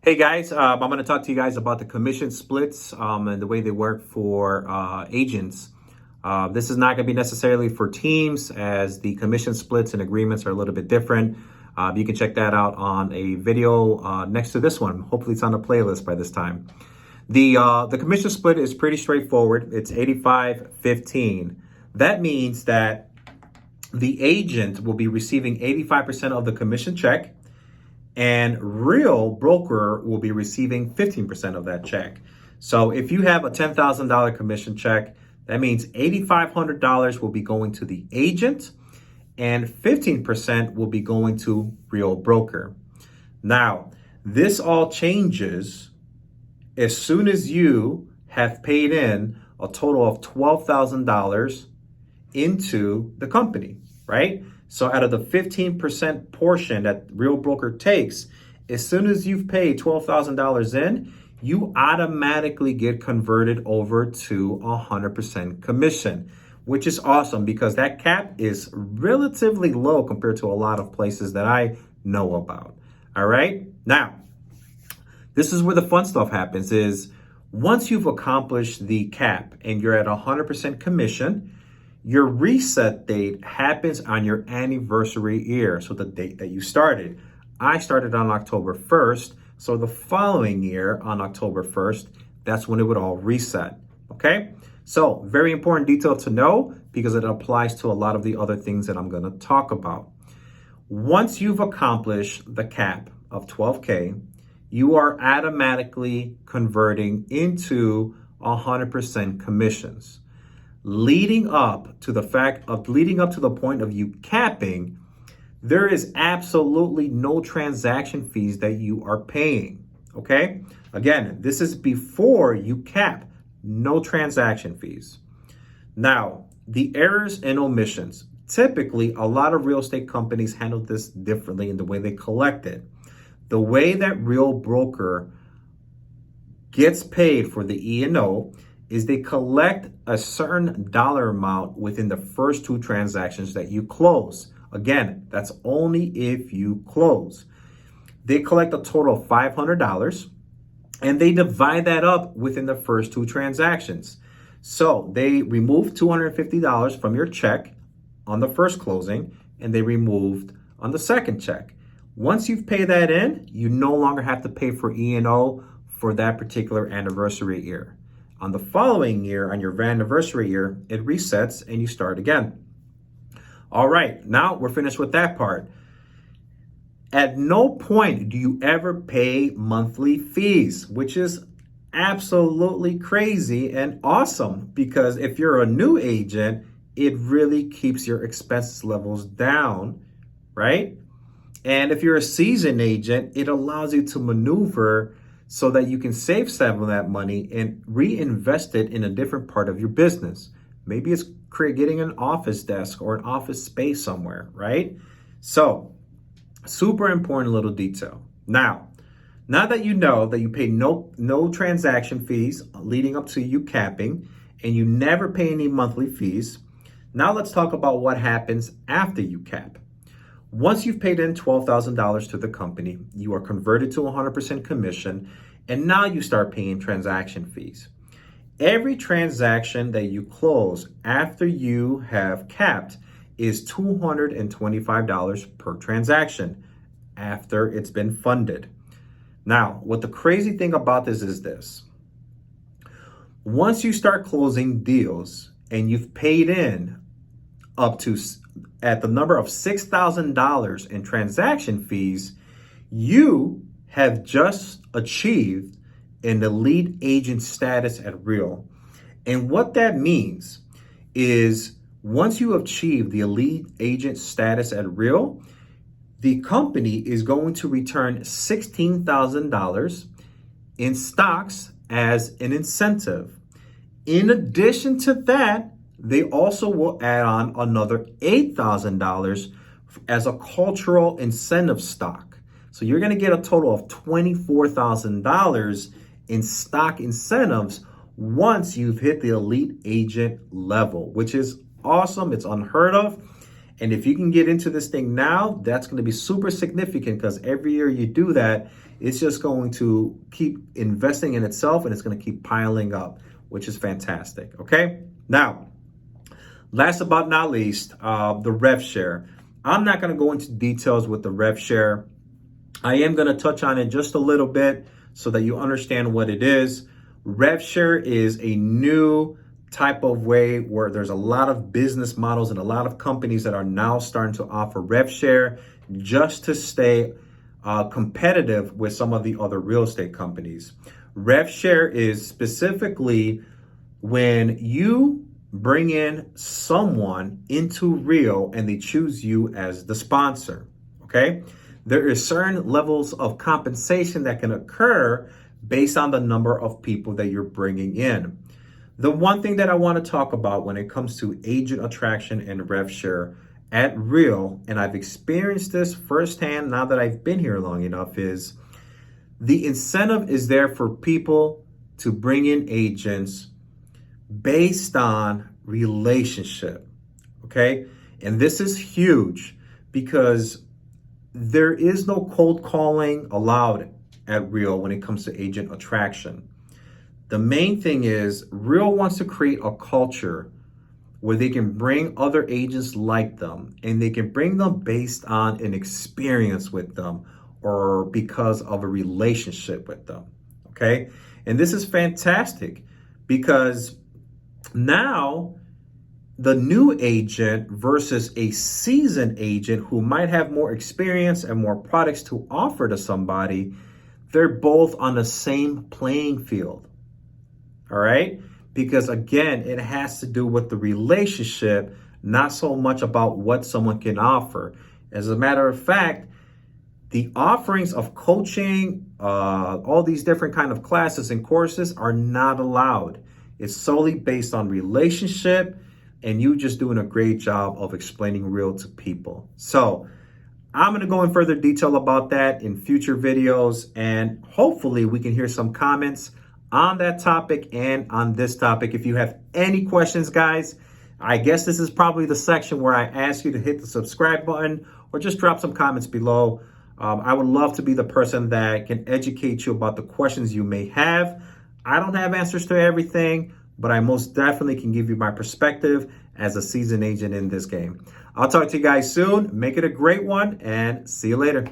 Hey guys, I'm going to talk to you guys about the commission splits and the way they work for agents. This is not going to be necessarily for teams, as the commission splits and agreements are a little bit different. You can check that out on a video next to this one. Hopefully it's on the playlist by this time. The commission split is pretty straightforward. It's 85-15. That means that the agent will be receiving 85% of the commission check, and real broker will be receiving 15% of that check. So if you have a $10,000 commission check, that means $8,500 will be going to the agent and 15% will be going to real broker. Now, this all changes as soon as you have paid in a total of $12,000 into the company, right? So out of the 15% portion that real broker takes, as soon as you've paid $12,000 in, you automatically get converted over to 100% commission, which is awesome because that cap is relatively low compared to a lot of places that I know about. All right. Now, this is where the fun stuff happens is once you've accomplished the cap and you're at 100% commission, your reset date happens on your anniversary year. So the date that you started. I started on October 1st. So the following year on October 1st, that's when it would all reset. Okay. So very important detail to know because it applies to a lot of the other things that I'm going to talk about. Once you've accomplished the cap of 12K, you are automatically converting into 100% commissions. Leading up to the point of you capping, there is absolutely no transaction fees that you are paying. Okay. Again, this is before you cap, no transaction fees. Now, the errors and omissions. Typically, a lot of real estate companies handle this differently in the way they collect it. The way that real broker gets paid for the E&O is they collect a certain dollar amount within the first two transactions that you close. Again, that's only if you close. They collect a total of $500 and they divide that up within the first two transactions. So they remove $250 from your check on the first closing and they removed on the second check. Once you've paid that in, you no longer have to pay for E&O for that particular anniversary year. On the following year, on your anniversary year, it resets and you start again. All right, now we're finished with that part. At no point do you ever pay monthly fees, which is absolutely crazy and awesome because if you're a new agent, it really keeps your expenses levels down, right? And if you're a seasoned agent, it allows you to maneuver so that you can save some of that money and reinvest it in a different part of your business. Maybe it's getting an office desk or an office space somewhere, right? So, super important little detail. Now that you know that you pay no transaction fees leading up to you capping and you never pay any monthly fees, now let's talk about what happens after you cap. Once you've paid in $12,000 to the company, you are converted to 100% commission, and now you start paying transaction fees. Every transaction that you close after you have capped is $225 per transaction after it's been funded. Now, what the crazy thing about this is this. Once you start closing deals and you've paid in up to at the number of $6,000 in transaction fees, you have just achieved an elite agent status at Real. And what that means is once you achieve the elite agent status at Real, the company is going to return $16,000 in stocks as an incentive. In addition to that, they also will add on another $8,000 as a cultural incentive stock. So you're going to get a total of $24,000 in stock incentives once you've hit the elite agent level, which is awesome. It's unheard of. And if you can get into this thing now, that's going to be super significant because every year you do that, it's just going to keep investing in itself and it's going to keep piling up, which is fantastic. Okay. Now, last but not least, the rev share. I'm not going to go into details with the rev share. I am going to touch on it just a little bit so that you understand what it is. Rev share is a new type of way where there's a lot of business models and a lot of companies that are now starting to offer rev share just to stay competitive with some of the other real estate companies. Rev share is specifically when you bring in someone into Real and they choose you as the sponsor. Okay. There is certain levels of compensation that can occur based on the number of people that you're bringing in. The one thing that I want to talk about when it comes to agent attraction and rev share at Real, and I've experienced this firsthand now that I've been here long enough, is the incentive is there for people to bring in agents based on relationship. Okay. And this is huge because there is no cold calling allowed at Real when it comes to agent attraction. The main thing is Real wants to create a culture where they can bring other agents like them and they can bring them based on an experience with them or because of a relationship with them. Okay. And this is fantastic because now the new agent versus a seasoned agent who might have more experience and more products to offer to somebody, they're both on the same playing field. All right? Because again, it has to do with the relationship, not so much about what someone can offer. As a matter of fact, the offerings of coaching, all these different kind of classes and courses are not allowed. It's solely based on relationship and you just doing a great job of explaining Real to people. So I'm going to go in further detail about that in future videos, and hopefully we can hear some comments on that topic and on this topic. If you have any questions, guys, I guess this is probably the section where I ask you to hit the subscribe button or just drop some comments below. I would love to be the person that can educate you about the questions you may have. I don't have answers to everything, but I most definitely can give you my perspective as a seasoned agent in this game. I'll talk to you guys soon. Make it a great one and see you later.